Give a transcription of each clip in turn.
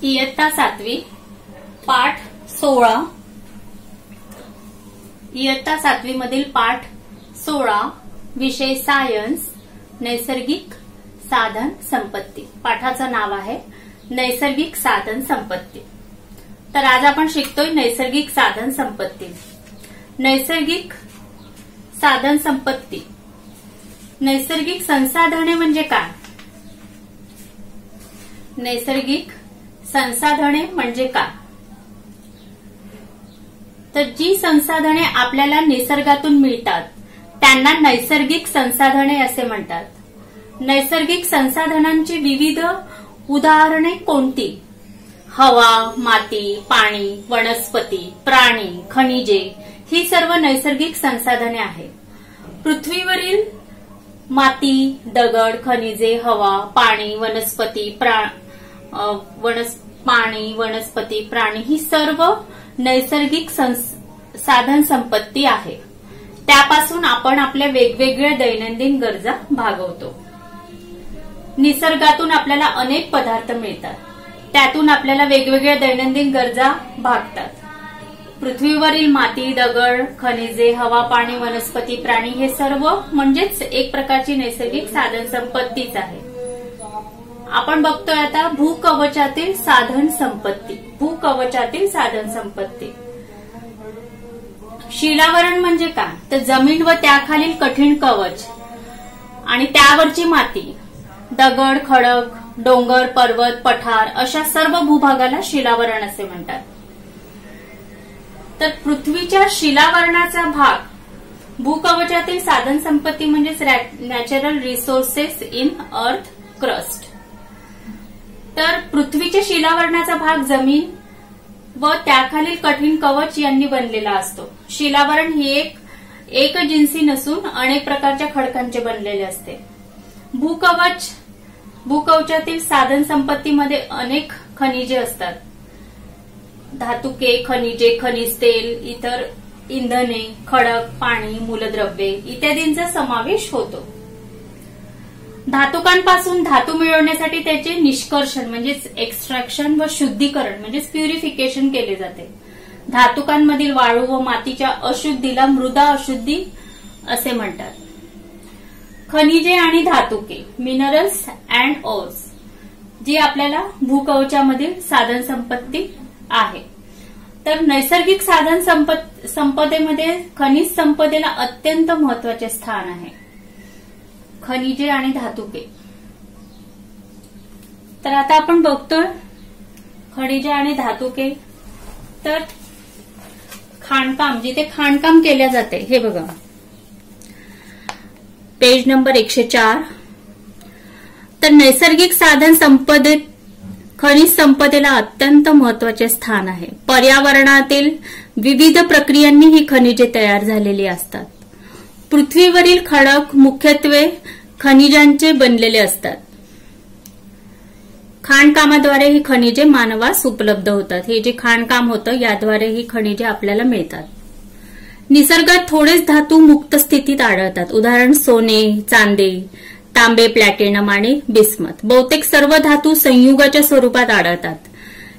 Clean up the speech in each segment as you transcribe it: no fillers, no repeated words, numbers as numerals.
इयत्ता 7वी पाठ 16 इयत्ता 7वी मधील पाठ 16 विषय सायन्स नैसर्गिक साधन संपत्ती। पाठाचं नाव आहे नैसर्गिक साधन संपत्ती। तर आज आपण शिकतोय नैसर्गिक साधन संपत्ती। नैसर्गिक साधन संपत्ती नैसर्गिक संसाधने म्हणजे काय? नैसर्गिक संसाधने म्हणजे काय? तर जी संसाधने आपल्याला निसर्गातून मिळतात त्यांना नैसर्गिक संसाधने असे म्हणतात। नैसर्गिक संसाधनांची विविध उदाहरणे कोणती? हवा, माती, पाणी, वनस्पती, प्राणी, खनिजे ही सर्व नैसर्गिक संसाधने आहेत। पृथ्वीवरील माती, दगड, खनिजे, हवा, पाणी, वनस्पती, प्राणी ही सर्व नैसर्गिक साधन संपत्ती आहे। त्यापासून आपण आपल्या वेगवेगळ्या दैनंदिन गरजा भागवतो। निसर्गातून आपल्याला अनेक पदार्थ मिळतात, त्यातून आपल्याला वेगवेगळ्या दैनंदिन गरजा भागतात। पृथ्वीवरील माती, दगड, खनिजे, हवा, पाणी, वनस्पती, प्राणी हे सर्व म्हणजेच एक प्रकारची नैसर्गिक साधन संपत्तीच आहे। आपण बघतोय आता भूकवचातील साधन संपत्ती। भूकवचातील साधन संपत्ती शिलावरण म्हणजे काय? तर जमीन व त्याखालील कठीण कवच आणि त्यावरची माती, दगड, खडक, डोंगर, पर्वत, पठार अशा सर्व भूभागाला शिलावरण असे म्हणतात। तर पृथ्वीच्या शिलावरणाचा भाग भूकवचातील साधन संपत्ती म्हणजेच natural resources in earth crust. तर पृथ्वीच्या शिलावरणाचा भाग जमीन व त्याखालील कठीण कवच यांनी बनलेला असतो। शिलावरण ही एक जिन्सी नसून अनेक प्रकारच्या खडकांचे बनलेले असते। भूकवचातील साधन संपत्तीमध्ये अनेक खनिजे असतात। धातुके, खनिजे, खनिज तेल, इतर इंधने, खडक, पाणी, मूलद्रव्ये इत्यादींचा समावेश होतो। धातुकांपासून धातू मिळवण्यासाठी त्याचे निष्कर्षण म्हणजेच एक्स्ट्रॅक्शन व शुद्धीकरण म्हणजेच प्युरिफिकेशन केले जाते। धातुकांमधील वाळू व मातीच्या अशुद्धीला मृदा अशुद्धी असे म्हणतात। खनिजे आणि धातुके मिनरल्स अँड ओर्स जी आपल्याला भूकवचामधील साधन संपत्ती आहे। तर नैसर्गिक साधन संपदेमध्ये खनिज संपदेला अत्यंत महत्वाचे स्थान आहे। खनिजे आणि धातुके तर आता आपण बघतोय खनिजे आणि धातुके। तर खाणकाम, जिथे खाणकाम केले जाते हे बघा पेज नंबर 104। तर नैसर्गिक साधन संपदेत खनिज संपदेला अत्यंत महत्वाचे स्थान आहे। पर्यावरणातील विविध प्रक्रियांनी ही खनिजे तयार झालेली असतात। पृथ्वीवरील खडक मुख्यत्वे खनिजांचे बनलेले असतात। खाणकामाद्वारे ही खनिजे मानवास उपलब्ध होतात। हे जे खाणकाम होतं याद्वारे ही खनिजे आपल्याला मिळतात। निसर्गात थोडेच धातू मुक्त स्थितीत आढळतात, उदाहरण सोने, चांदी, तांबे, प्लॅटिनम आणि बिस्मथ। बहुतेक सर्व धातू संयुगाच्या स्वरूपात आढळतात।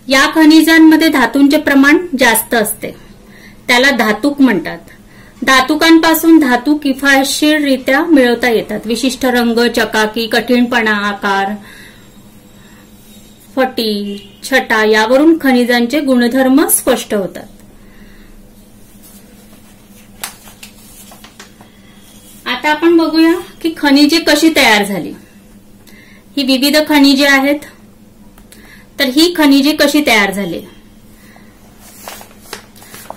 या खनिजांमध्ये धातूंचे प्रमाण जास्त असते, त्याला धातूक म्हणतात। धातुकांपासून धातू किफायतशीररित्या मिळवता येतात। विशिष्ट रंग, चकाकी, कठीणपणा, आकार, फटी, छटा यावरून खनिजांचे गुणधर्म स्पष्ट होतात। आता आपण बघूया की खनिजे कशी तयार झाली। ही विविध खनिजे आहेत, तर ही खनिजे कशी तयार झाली?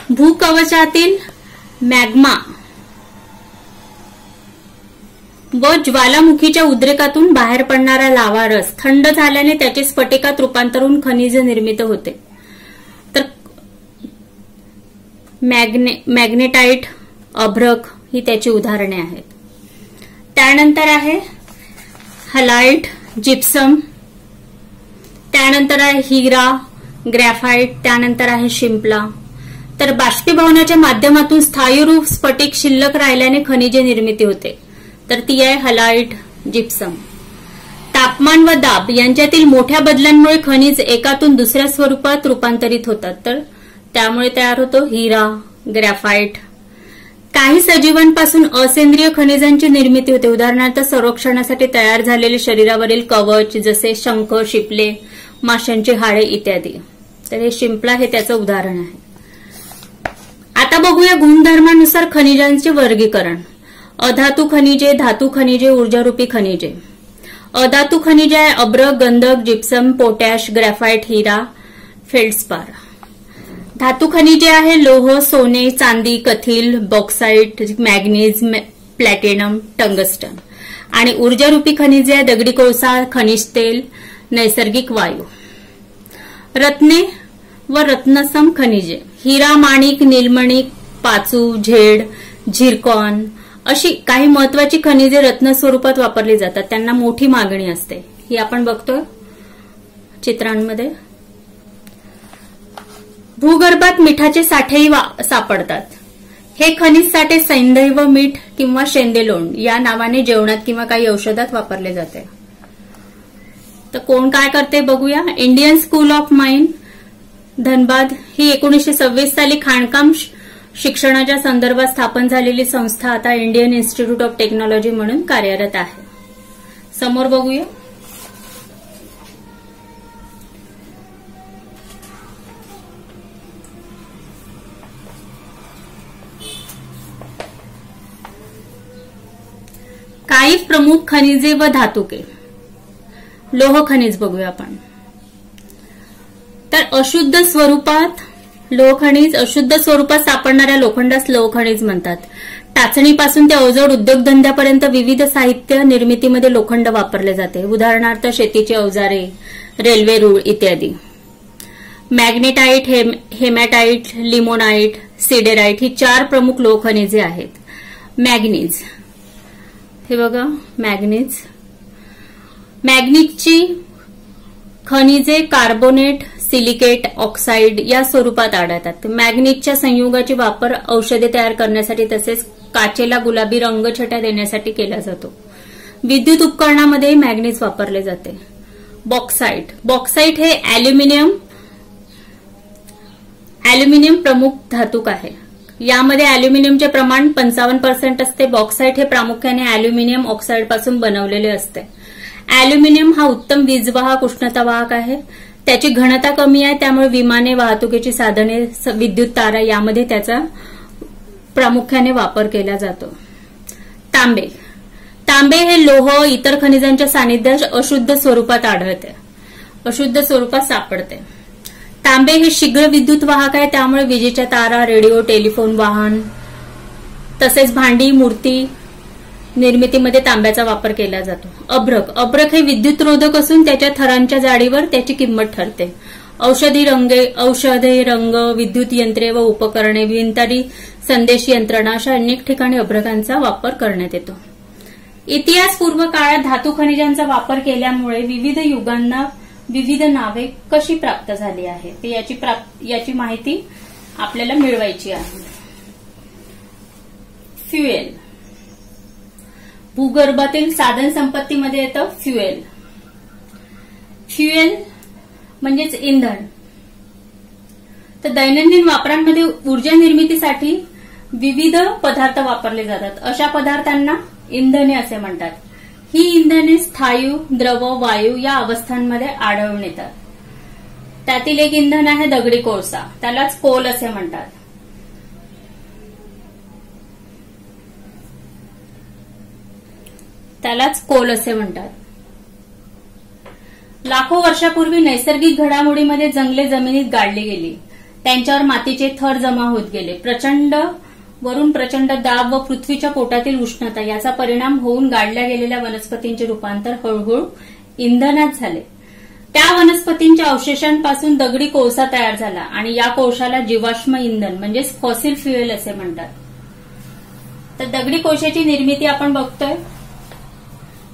भूकवचातील मॅग्मा व ज्वालामुखीच्या उद्रेकातून बाहेर पडणारा लावा रस थंड झाल्याने त्याचे स्फटिकात रूपांतर होऊन खनिज निर्मित होते। तर मॅग्नेटाइट, अभ्रक ही त्याची उदाहरणे आहेत। त्यानंतर आहे हलाइट, जिप्सम, त्यानंतर आहे हिरा, ग्रॅफाइट, त्यानंतर आहे शिंपला। तर बाष्पीभवनाच्या माध्यमातून स्थायीरूप स्फटिक शिल्लक राहिल्याने खनिजे निर्मिती होते, तर ती आहे हलाइट, जिप्सम। तापमान व दाब यांच्यातील मोठ्या बदलांमुळे खनिज एकातून दुसऱ्या स्वरूपात रूपांतरित होतात, तर त्यामुळे तयार होतो हिरा, ग्रॅफाइट. काही सजीवांपासून असेंद्रिय खनिजांची निर्मिती होते, उदाहरणार्थ संरक्षणासाठी तयार झालेले शरीरावरील कवच जसे शंख, शिंपले, माशांची हाडे इत्यादी. तर हे शिंपला हे त्याचं उदाहरण आहे. आता बघूया गुणधर्मानुसार खनिजांचे वर्गीकरण. अधातू खनिजे, धातू खनिजे, ऊर्जारूपी खनिजे. अधातू खनिजे आहे अभ्रक, गंधक, जिप्सम, पोटॅश, ग्रॅफाइट, हिरा, फेल्डस्पार. धातू खनिजे आहे लोह, सोने, चांदी, कथिल, बॉक्साइट, मॅग्नीज, प्लॅटिनम, टंगस्टन. आणि ऊर्जारूपी खनिजे आहे दगडी कोळसा, खनिज तेल, नैसर्गिक वायू. रत्ने व रत्नसम खनिजे. हिरा, माणिक, नीलमणिक, पाचू, झेड, झिरकॉन अशी काही महत्वाची खनिजे रत्न स्वरूपात वापरली जातात. त्यांना मोठी मागणी असते. ही आपण बघतोय चित्रांमध्ये. भूगर्भात मिठाचे साठेही सापडतात. हे खनिज साठे सैंधव मीठ किंवा शेंदेलोण या नावाने जेवणात किंवा काही औषधात वापरले जाते. तर कोण काय करते बघूया. Indian school of mine Dhanbad ही 1926 साली खाणकाम शिक्षणाच्या संदर्भात स्थापन झालेली संस्था आता इंडियन इन्स्टिट्यूट ऑफ टेक्नॉलॉजी म्हणून कार्यरत आहे. समोर बघूया. काही प्रमुख खनिजे व धातुके. लोह खनिज बघूया आपण. तर अशुद्ध स्वरूपात लोह खनिज, अशुद्ध स्वरूपात सापडणाऱ्या लोखंडास लोह खनिज म्हणतात. टाचणीपासून ते अवजड उद्योगधंद्यापर्यंत विविध साहित्य निर्मितीमध्ये लोखंड वापरले जाते, उदाहरणार्थ शेतीची अवजारे, रेल्वे रूळ इत्यादी. मॅग्नेटाईट, हेमॅटाईट, लिमोनाईट, सिडेराईट ही 4 प्रमुख लोह खनिजे आहेत. मॅग्नीज, हे बघा मॅग्नीज. मॅग्नीजची खनिजे कार्बोनेट, सिलिकेट, ऑक्साईड या स्वरूपात आढळतात. मॅग्नीजच्या संयुगाची वापर औषधे तयार करण्यासाठी तसेच काचेला गुलाबी रंगछटा देण्यासाठी केला जातो. विद्युत उपकरणामध्ये मॅग्नीज वापरले जाते. बॉक्साईट. बॉक्साईट हे अॅल्युमिनियम प्रमुख धातूक आहे. यामध्ये अॅल्युमिनियमचे प्रमाण 55% असते. बॉक्साईट हे प्रामुख्याने अॅल्युमिनियम ऑक्साईड पासून बनवलेले असते. अॅल्युमिनियम हा उत्तम वीजवाहक, उष्णतावाहक आहे. त्याची घनता कमी आहे, त्यामुळे विमाने, वाहतुकीची साधने, विद्युत तारा यामध्ये त्याचा प्रामुख्याने वापर केला जातो. तांबे. तांबे हे लोह इतर खनिजांच्या सानिध्यात अशुद्ध स्वरूपात आढळते, अशुद्ध स्वरूपात सापडते. तांबे हे शीघ्र विद्युत वाहक आहे, त्यामुळे विजेच्या तारा, रेडिओ, टेलिफोन, वाहन तसेच भांडी, मूर्ती निर्मितीमध्ये तांब्याचा वापर केला जातो. अभ्रक. अभ्रक हे विद्युतरोधक असून त्याच्या थरांच्या जाडीवर त्याची किंमत ठरते. औषधे, रंग, विद्युत यंत्रे व उपकरणे, विणतारी, संदेश यंत्रणा अशा अनेक ठिकाणी अभ्रकांचा वापर करण्यात येतो. इतिहास पूर्व काळात धातू खनिजांचा वापर केल्यामुळे विविध युगांना विविध नावे कशी प्राप्त झाली आहेत याची माहिती आपल्याला मिळवायची आहे. फ्युएल. भूगर्भातील साधन संपत्तीमध्ये येतं फ्युएल. फ्युएल म्हणजेच इंधन. तर दैनंदिन वापरांमध्ये ऊर्जा निर्मितीसाठी विविध पदार्थ वापरले जातात. अशा पदार्थांना इंधने असे म्हणतात. ही इंधने स्थायू, द्रव, वायू या अवस्थांमध्ये आढळून येतात. त्यातील एक इंधन आहे दगडी कोळसा, त्यालाच कोल असे म्हणतात. त्यालाच कोल असे म्हणतात. लाखो वर्षापूर्वी नैसर्गिक घडामोडीमध्ये जंगले जमिनीत गाडली गेली. त्यांच्यावर मातीचे थर जमा होत गेले. प्रचंड दाब व पृथ्वीच्या पोटातील उष्णता याचा परिणाम होऊन गाडल्या गेलेल्या वनस्पतींचे रूपांतर हळूहळू इंधनात झाले. त्या वनस्पतींच्या अवशेषांपासून दगडी कोळसा तयार झाला आणि या कोळशाला जीवाश्म इंधन म्हणजेच फॉसिल फ्युएल असे म्हणतात. तर दगडी कोळशाची निर्मिती आपण बघतोय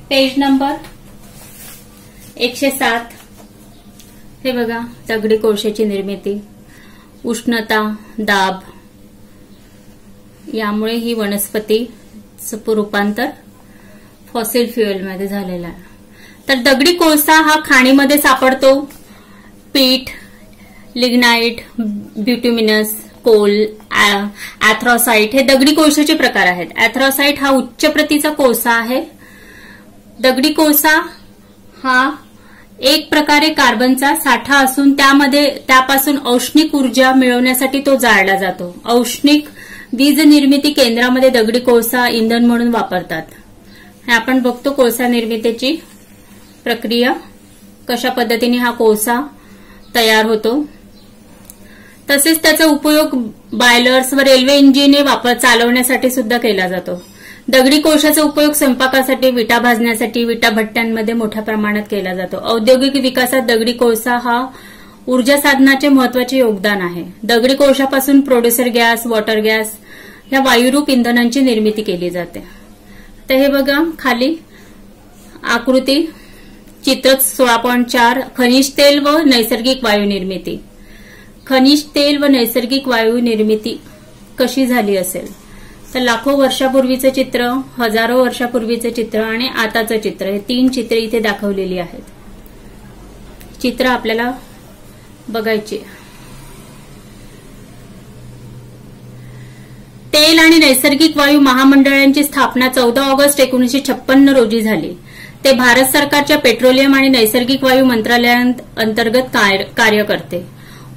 पेज नंबर 107. हे बघा दगडी कोळशाची निर्मिती. उष्णता, दाब यामुळे ही वनस्पती रूपांतर फॉसिल फ्युएलमध्ये झालेलं आहे. तर दगडी कोळसा हा खाणीमध्ये सापडतो. पीठ, लिग्नाइट, ब्युटिमिनस, कोल, अँथ्रासाइट हे दगडी कोळशाचे प्रकार आहेत. अँथ्रासाइट हा उच्च प्रतीचा कोळसा आहे. दगडी कोळसा हा एक प्रकारे कार्बनचा साठा असून त्यापासून औष्णिक ऊर्जा मिळवण्यासाठी तो जाळला जातो. औष्णिक वीज निर्मिती केंद्रामध्ये दगडी कोळसा इंधन म्हणून वापरतात. हे आपण बघतो कोळसा निर्मितीची प्रक्रिया, कशा पद्धतीने हा कोळसा तयार होतो. तसेच त्याचा उपयोग बायलर्स व रेल्वे इंजिने चालवण्यासाठी सुद्धा केला जातो. दगडी कोळशाचा उपयोग स्वयंपाकासाठी, विटा भाजण्यासाठी, विटा भट्ट्यांमध्ये मोठ्या प्रमाणात केला जातो. औद्योगिक विकासात दगडी कोळसा हा ऊर्जा साधनाचे महत्वाचे योगदान आहे. दगडी कोळशापासून प्रोड्युसर गॅस, वॉटर गॅस या वायुरूप इंधनांची निर्मिती केली जाते. तर हे बघा खाली आकृती चित्र 16.4 खनिज तेल व नैसर्गिक वायू निर्मिती. खनिज तेल व नैसर्गिक वायू निर्मिती कशी झाली असेल तर लाखो वर्षापूर्वीचं चित्र, हजारो वर्षापूर्वीचं चित्र आणि आताचं चित्र, हे 3 चित्रे इथे दाखवलेली आहेत. चित्र आपल्याला बघायची. तेल आणि नैसर्गिक वायू महामंडळांची स्थापना 14 ऑगस्ट 1956 रोजी झाली. ते भारत सरकारच्या पेट्रोलियम आणि नैसर्गिक वायू मंत्रालयांतर्गत कार्य करते.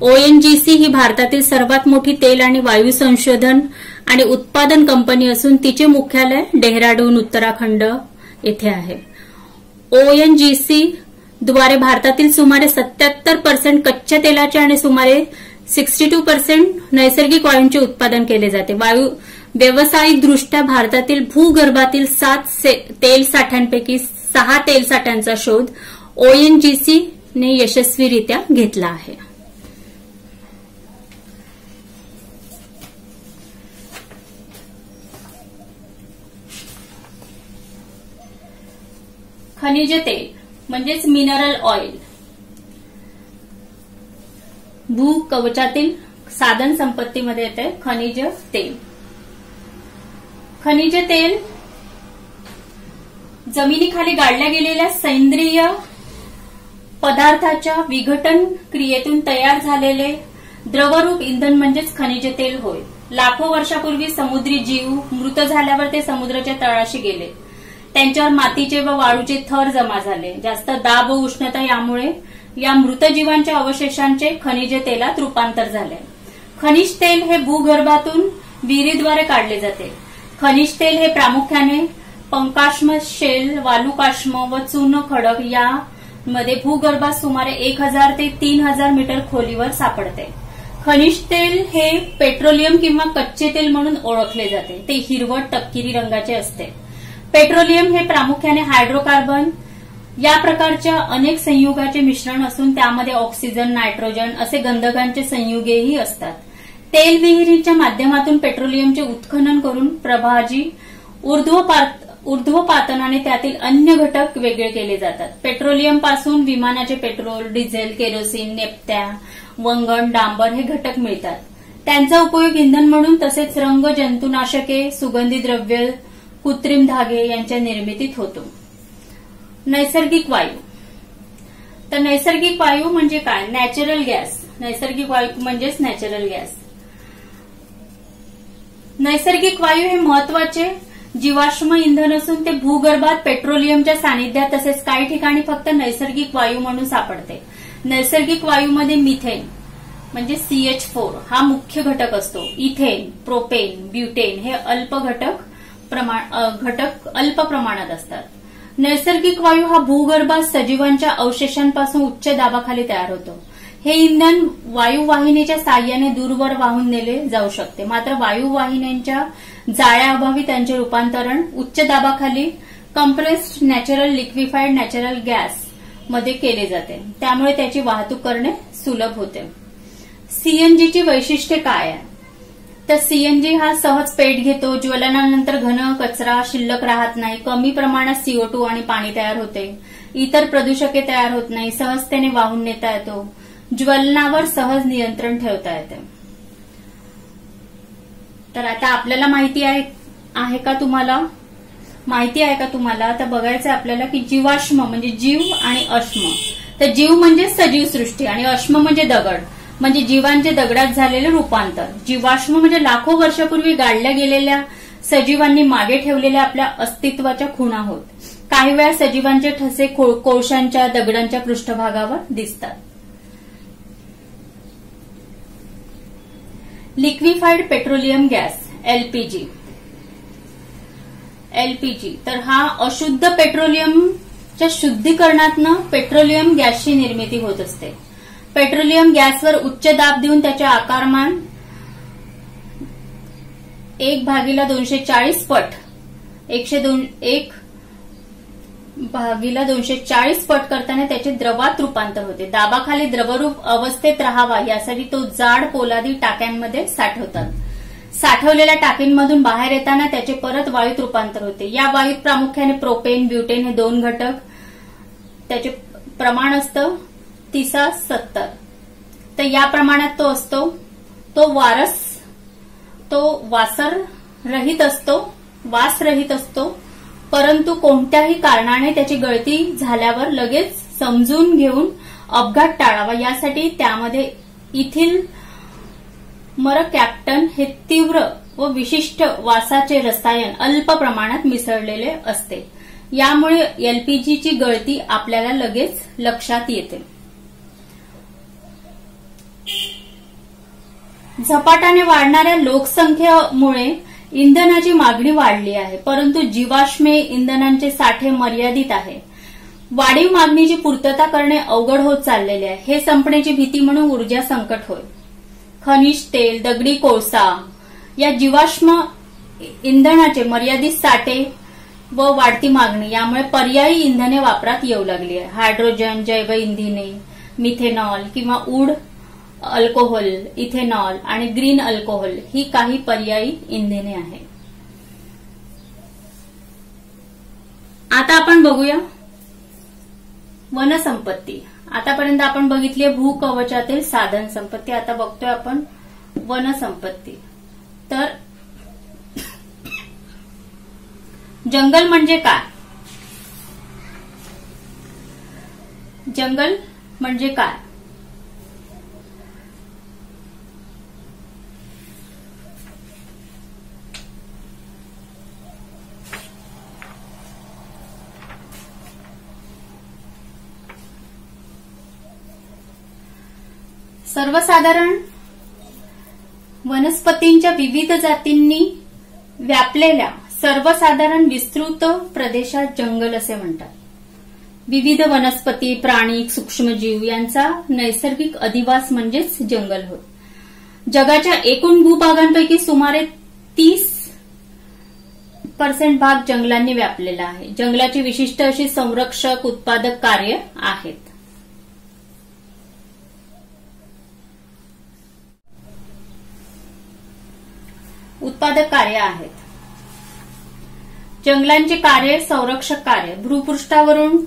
ओएनजीसी ही भारतातील सर्वात मोठी तेल आणि वायू संशोधन आणि उत्पादन कंपनी असून तिचे मुख्यालय डेहराडून, उत्तराखंड येथे आहे. ओएनजीसी द्वारे भारतातील सुमारे 77% कच्च्या तेलाचे आणि सुमारे 62% नैसर्गिक वायूंचे उत्पादन केले जाते. व्यावसायिकदृष्ट्या भारतातील भूगर्भातील 7 तेल साठ्यांपैकी 6 तेल साठ्यांचा शोध ओएनजीसीने यशस्वीरित्या घेतला आहे. खनिज तेल म्हणजेच मिनरल ऑइल भूकवचातील साधन संपत्तीमध्ये येते खनिज तेल. खनिज तेल जमिनीखाली गाडल्या गेलेल्या सेंद्रिय पदार्थाच्या विघटन क्रियेतून तयार झालेले द्रवरूप इंधन म्हणजेच खनिज तेल होय. लाखो वर्षापूर्वी समुद्री जीव मृत झाल्यावर ते समुद्राच्या तळाशी गेले. त्यांच्यावर मातीचे व वाळूचे थर जमा झाले. जास्त दाब व उष्णता यामुळे या मृत जीवांच्या अवशेषांचे खनिज तेलात रूपांतर झाले. खनिज तेल हे भूगर्भातून विहिरीद्वारे काढले जाते. खनिज तेल हे प्रामुख्याने पंकाश्म शेल, वालुकाश्म व चूर्ण खडक यामध्ये भूगर्भात सुमारे 1000 ते 3000 मीटर खोलीवर सापडते. खनिज तेल हे पेट्रोलियम किंवा कच्चे तेल म्हणून ओळखले जाते. ते हिरवट तपकिरी रंगाचे असते. पेट्रोलियम हे प्रामुख्याने हायड्रोकार्बन या प्रकारच्या अनेक संयुगाचे मिश्रण असून त्यामध्ये ऑक्सिजन, नायट्रोजन असे गंधकांचे संयुगेही असतात. तेल विहिरीच्या माध्यमातून पेट्रोलियमचे उत्खनन करून प्रभाजी ऊर्ध्वपातनाने त्यातील अन्य घटक वेगळे केले जातात. पेट्रोलियम पासून विमानाचे पेट्रोल, डिझेल, केरोसिन, नेप्त्या, वंगण, डांबर हे घटक मिळतात. त्यांचा उपयोग इंधन म्हणून तसेच रंग, जंतुनाशके, सुगंधी द्रव्य, कृत्रिम धागे यांच्या निर्मितीत होतो. नैसर्गिक वायू. तर नैसर्गिक वायू म्हणजे काय? Natural gas. नैसर्गिक वायू म्हणजेच नॅचरल गॅस. नैसर्गिक वायू हे महत्वाचे जीवाश्म इंधन असून ते भूगर्भात पेट्रोलियमच्या सानिध्यात तसेच काही ठिकाणी फक्त नैसर्गिक वायू म्हणून सापडते. नैसर्गिक वायूमध्ये मिथेन म्हणजे CH4 हा मुख्य घटक असतो. इथेन, प्रोपेन, ब्युटेन हे अल्प प्रमाणात असतात. नैसर्गिक वायू हा भूगर्भात सजीवांच्या अवशेषांपासून उच्च दाबाखाली तयार होतो. हे इंधन वायुवाहिनीच्या साहाय्याने दूरवर वाहून नेले जाऊ शकते. मात्र वायुवाहिन्यांच्या जाळ्याअभावी त्यांचे रूपांतरण उच्च दाबाखाली compressed natural liquefied natural gas मध्ये केले जाते. त्यामुळे त्याची वाहतूक करणे सुलभ होते. सीएनजीची वैशिष्ट्ये काय आहे? तर सीएनजी हा सहज पेट घेतो. ज्वलनानंतर घन कचरा शिल्लक राहत नाही. कमी प्रमाणात CO2 आणि पाणी तयार होते. इतर प्रदूषके तयार होत नाही. सहजतेने वाहून नेता येतो. ज्वलनावर सहज नियंत्रण ठेवता येते. तर आता आपल्याला माहिती आहे का तुम्हाला माहिती आहे का तुम्हाला? तर बघायचं आपल्याला की जीवाश्म म्हणजे जीव आणि अश्म. तर जीव म्हणजे सजीव सृष्टी आणि अश्म म्हणजे दगड, म्हणजे जीवांचे दगडात झालेले रूपांतर. जीवाश्म म्हणजे लाखो वर्षापूर्वी गाडल्या गेलेल्या सजीवांनी मागे ठेवलेल्या आपल्या अस्तित्वाच्या खुणा होत. काही वेळा सजीवांचे ठसे कोळशांच्या दगडांच्या पृष्ठभागावर दिसतात. Liquefied petroleum gas LPG. LPG तर हा अशुद्ध पेट्रोलियमच्या शुद्धीकरणातनं पेट्रोलियम गॅसची निर्मिती होत असते. पेट्रोलियम गॅसवर उच्च दाब देऊन त्याचे आकारमान 1/240 पट 1/240 पट करताना त्याचे द्रवात रूपांतर होते. दाबाखाली द्रवरूप अवस्थेत राहावा यासाठी तो जाड पोलादी टाक्यांमध्ये साठवतात. साठवलेल्या टाकींमधून बाहेर येताना त्याचे परत वायूत रूपांतर होते. या वायूत प्रामुख्याने प्रोपेन, ब्युटेन हे 2 घटक. त्याचे प्रमाण असतं 30-70. तर या प्रमाणात तो असतो. तो वासरहित असतो, परंतु कोणत्याही कारणाने त्याची गळती झाल्यावर लगेच समजून घेऊन अपघात टाळावा यासाठी त्यामध्ये इथिल मरकॅप्टन हे तीव्र व विशिष्ट वासाचे रसायन अल्प प्रमाणात मिसळलेले असते. यामुळे एलपीजीची गळती आपल्याला लगेच लक्षात येते. झपाट्याने वाढणाऱ्या लोकसंख्येमुळे इंधनाची मागणी वाढली आहे, परंतु जीवाश्मे इंधनांचे साठे मर्यादित आहे. वाढीव मागणीची पूर्तता करणे अवघड होत चाललेले आहे. हे संपण्याची भीती म्हणून ऊर्जा संकट होय. खनिज तेल, दगडी कोळसा या जीवाश्म इंधनाचे मर्यादित साठे व वाढती मागणी यामुळे पर्यायी इंधने वापरात येऊ लागली आहे. हायड्रोजन, जैव इंधने, मिथेनॉल किंवा उड अल्कोहोल, इथेनॉल आणि ग्रीन अल्कोहोल ही काही पर्यायी इंधने आहेत. आता आपण बघूया वनसंपत्ती. आतापर्यंत आपण बघितली भूकवचातील साधन संपत्ती. आता बघतोय आपण वनसंपत्ती. तर जंगल म्हणजे काय? जंगल म्हणजे काय? सर्वसाधारण वनस्पतींच्या विविध जातींनी व्यापलेल्या सर्वसाधारण विस्तृत प्रदेशात जंगल असे म्हणतात. विविध वनस्पती, प्राणी, सूक्ष्मजीव यांचा नैसर्गिक अधिवास म्हणजेच जंगल होय. जगाच्या एकूण भूभागांपैकी सुमारे 30% भाग जंगलांनी व्यापलेला आहे. जंगलाची विशिष्ट अशी संरक्षक, उत्पादक कार्य आहेत. उत्पादक कार्य आहेत. जंगलांची कार्य: संरक्षक कार्य, भूपृष्ठावरून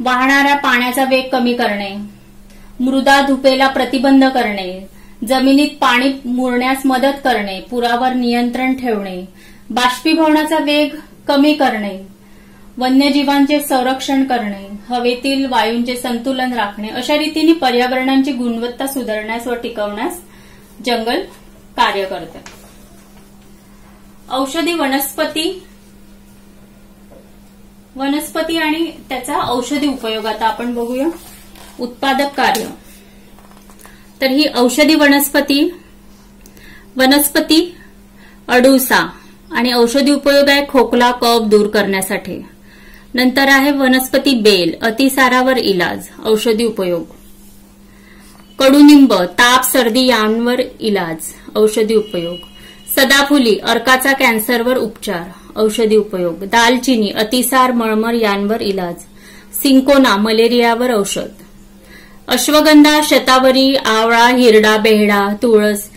वाहणाऱ्या पाण्याचा वेग कमी करणे, मृदा धुपेला प्रतिबंध करणे, जमिनीत पाणी मुरण्यास मदत करणे, पुरावर नियंत्रण ठेवणे, बाष्पीभवनाचा वेग कमी करणे, वन्यजीवांचे संरक्षण करणे, हवेतील वायूंचे संतुलन राखणे, अशा रीतीने पर्यावरणाची गुणवत्ता सुधारण्यास व टिकवण्यास जंगल कार्य करते. औषधी वनस्पती आणि त्याचा औषधी उपयोग आता आपण बघूया. उत्पादक कार्य. तर ही औषधी वनस्पती अडुसा आणि औषधी उपयोग आहे खोकला, कफ दूर करण्यासाठी. नंतर आहे वनस्पती बेल, अतिसारावर इलाज, औषधी उपयोग. कडुनिंब, ताप, सर्दी यांवर इलाज, औषधी उपयोग. सदाफुली, अर्काचा कॅन्सरवर उपचार, औषधी उपयोग. दालचिनी, अतिसार, मळमळ यांवर इलाज. सिंकोना, मलेरियावर औषध. अश्वगंधा, शतावरी, आवळा, हिरडा, बेहडा, तुळस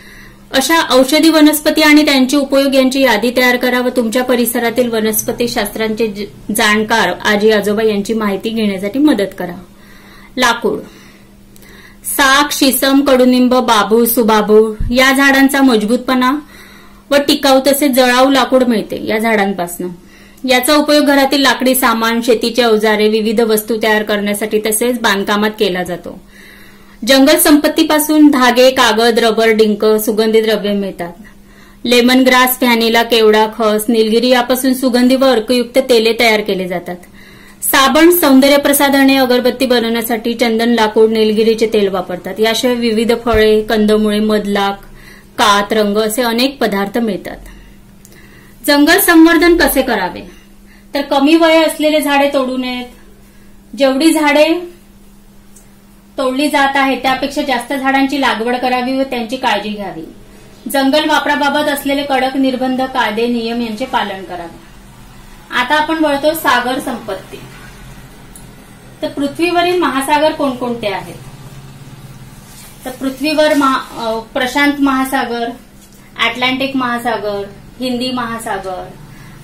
अशा औषधी वनस्पती आणि त्यांचे उपयोग यांची यादी तयार करा व तुमच्या परिसरातील वनस्पती शास्त्रांचे जाणकार आजी आजोबा यांची माहिती घेण्यासाठी मदत करा. लाकूड. साग, शिसम, कडुनिंब, बाबू, सुबाबू या झाडांचा मजबूतपणा व टिकाऊ तसेच जळाऊ लाकूड मिळते या झाडांपासून. याचा उपयोग घरातील लाकडी सामान, शेतीचे अवजारे, विविध वस्तू तयार करण्यासाठी तसेच बांधकामात केला जातो. जंगल संपत्तीपासून धागे, कागद, रबर, डिंक, सुगंधी द्रव्ये मिळतात. लेमन ग्रास, व्हॅनिला, केवडा, खस, निलगिरी यापासून सुगंधी व अर्कयुक्त तेले तयार केले जातात. साबण, सौंदर्य प्रसाधने, अगरबत्ती बनवण्यासाठी चंदन, लाकूड, निलगिरीचे तेल वापरतात. याशिवाय विविध फळे, कंदमुळे, मधलाक, कात, रंग असे अनेक पदार्थ मिळतात. जंगल संवर्धन कसे करावे? तर कमी वय असलेले झाडे तोडू नयेत. जेवढी झाडे तोडली जात आहेत त्यापेक्षा जास्त झाडांची लागवड करावी व त्यांची काळजी घ्यावी. जंगल वापराबाबत असलेले कडक निर्बंध, कायदे, नियम यांचे पालन करावे. आता आपण वळतो सागर संपत्ती. तर पृथ्वीवरील महासागर कोणकोणते आहेत? तर पृथ्वीवर प्रशांत महासागर, अटलांटिक महासागर, हिंदी महासागर,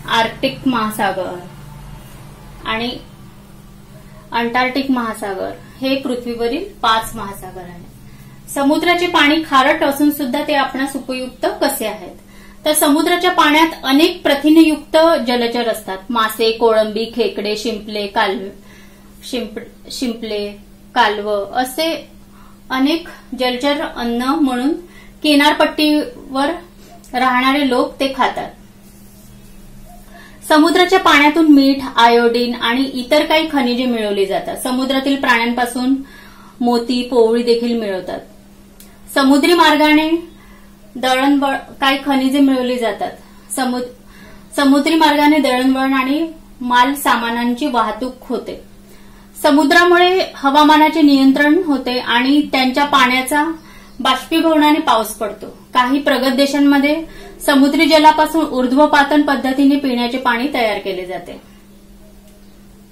आर्क्टिक महासागर आणि अंटार्क्टिक महासागर हे पृथ्वीवरील 5 महासागर आहेत. समुद्राचे पाणी खारट असून सुद्धा ते आपणास उपयुक्त कसे आहेत? तर समुद्राच्या पाण्यात अनेक प्रथिनयुक्त जलचर असतात. मासे, कोळंबी, खेकडे, शिंपले, कालव असे अनेक जलचर अन्न म्हणून किनारपट्टीवर राहणारे लोक ते खातात. समुद्राच्या पाण्यातून मीठ, आयोडीन आणि इतर काही खनिजे मिळवली जातात. समुद्रातील प्राण्यांपासून मोती, पोवळी देखील मिळवतात. समुद्री मार्गाने दळणवळण काही खनिजे मिळवली जातात. समुद्री मार्गाने दळणवळण आणि माल सामानांची वाहतूक होते. समुद्रामुळे हवामानाचे नियंत्रण होते आणि त्यांच्या पाण्याचा बाष्पीभवनाने पाऊस पडतो. काही प्रगत देशांमध्ये समुद्री जलापासून ऊर्ध्वपातन पद्धतीने पिण्याचे पाणी तयार केले जाते.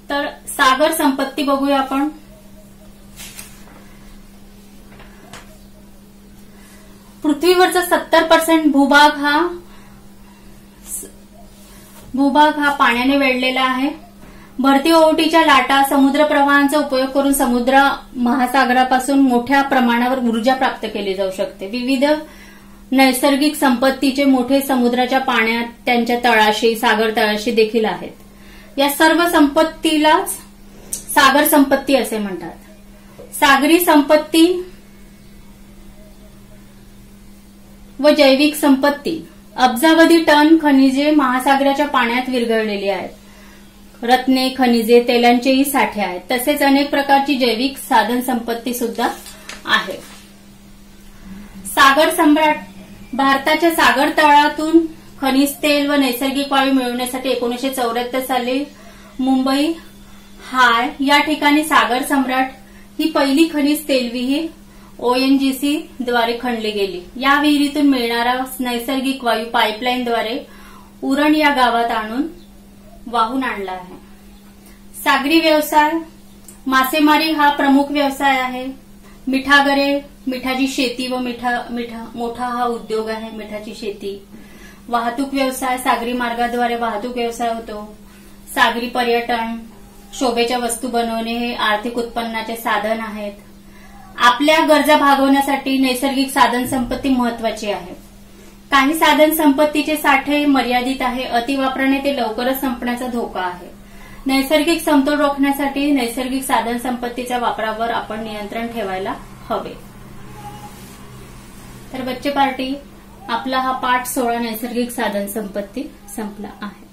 तर सागर संपत्ती बघूया आपण. पृथ्वीवरचा 70% भूभाग हा पाण्याने वेढलेला आहे. भरती ओहोटीच्या लाटा, समुद्र प्रवाहांचा उपयोग करून समुद्र महासागरापासून मोठ्या प्रमाणावर ऊर्जा प्राप्त केली जाऊ शकते. विविध नैसर्गिक संपत्तीचे मोठे समुद्राच्या पाण्यात, त्यांच्या तळाशी, सागर तळाशी देखील आहेत. या सर्व संपत्तीलाच सागर संपत्ती असे म्हणतात. सागरी संपत्ती व जैविक संपत्ती. अब्जावधी टन खनिजे महासागराच्या पाण्यात विरघळलेली आहेत. रत्ने, खनिजे, तेलांचेही साठे आहेत. तसेच अनेक प्रकारची जैविक साधन संपत्ती सुद्धा आहे. सागर सम्राट. भारताच्या सागर तळातून खनिज तेल व नैसर्गिक वायू मिळवण्यासाठी 1974 साली मुंबई हाय या ठिकाणी सागर सम्राट ही पहिली खनिज तेल विहीर ONGC द्वारे खणली गेली. या विहिरीतून मिळणारा नैसर्गिक वायू पाईपलाईनद्वारे उरण या गावात वाहून आणला आहे. सागरी व्यवसाय. मासेमारी हा प्रमुख व्यवसाय आहे. मिठागरे, मिठाची शेती व मोठा हा उद्योग आहे, मिठाची शेती. वाहतूक व्यवसाय. सागरी मार्गाद्वारे वाहतूक व्यवसाय होतो. सागरी पर्यटन. शोभेच्या वस्तू बनवणे हे आर्थिक उत्पन्नाचे साधन आहेत. आपल्या गरजा भागवण्यासाठी नैसर्गिक साधन संपत्ती महत्वाची आहे. काही साधन संपत्तीचे साठे मर्यादित आहे. अतिवापराने ते लवकरच संपण्याचा धोका आहे. नैसर्गिक समतोल राखण्यासाठी नैसर्गिक साधन संपत्तीच्या वापरावर आपण नियंत्रण ठेवायला हवे. तर बच्चे पार्टी, आपला हा पाठ 16 नैसर्गिक साधन संपत्ती संपला आहे.